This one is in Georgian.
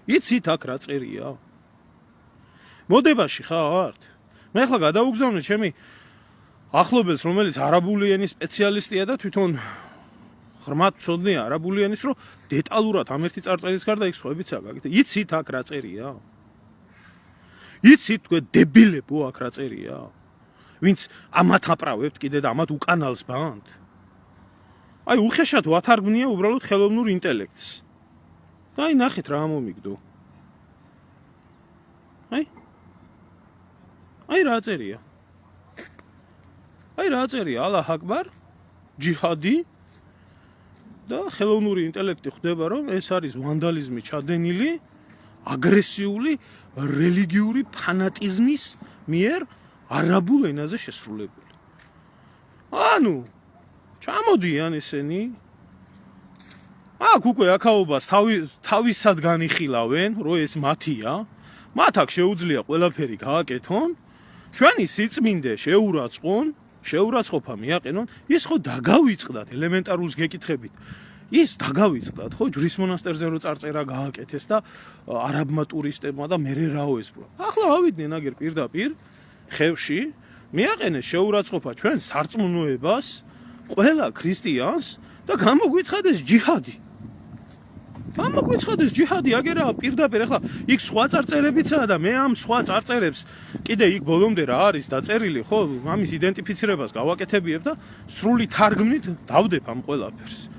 იცით აქ რა წერია? მოდებაში ხართ? მე ახლა გადავუგზავნე ჩემი ახლობელს, რომელიც არაბული ენის სპეციალისტია და თვითონ ღრმად ცოდნია არაბული ენის, რომ დეტალურად ამ ერთი წარწერის გარდა იქ სხვაებიც აგაკეთე. იცით აქ რა წერია? იცით თქვენ დებილებო აქ რა წერია? ვინც ამათ აპრავებთ კიდე და ამათ უკანალს ბანთ? აი უხეშად ვათარგმნია უბრალოდ ხელოვნურ ინტელექტს. და აი ნახეთ რა მომიგდო. აი რა წერია? აი რა წერია? ალლაჰ აკბარ, ჯიჰადი და ხელოვნური ინტელექტი ხვდება რომ ეს არის ვანდალიზმი ჩადენილი აგრესიული რელიგიური ფანატიზმის მიერ არაბულ ენაზე შესრულებული. ანუ ჩამოდიან ესენი აქ უკვე აქაობას თავისად განიხილავენ, რომ ეს მათია, მათ აქ შეუძლია ყველაფერი გააკეთონ, ჩვენი სიწმინდე შეურაცხყოფა მიაყენონ, ის ხო დაგავიწყდათ ელემენტარულს გეკითხებით. ის დაგავიწყდათ, ხო, ჯვრის მონასტერზე რო წარწერა გააკეთეს და არაბმა ტურისტებმა და მერე რაო ესპრო. ახლა ავიდნენ აგერ პირდაპირ ხევში, მიაყენეს შეურაცხყოფა ჩვენ სარწმუნოებას, ყველა ქრისტიანს და გამოგვიცხადეს ჯიჰადი. გამოგვიცხადეს ჯიჰადი, აგერაა პირდაპირ. ახლა იქ სხვა წარწერებიცაა და მე ამ სხვა წარწერებს კიდე იქ ბოლომდე რა არის დაწერილი, ხო, ამის იდენტიფიცირებას გავაკეთებიებ და სრული თარგმნით დავდებ ამ ყველაფერს.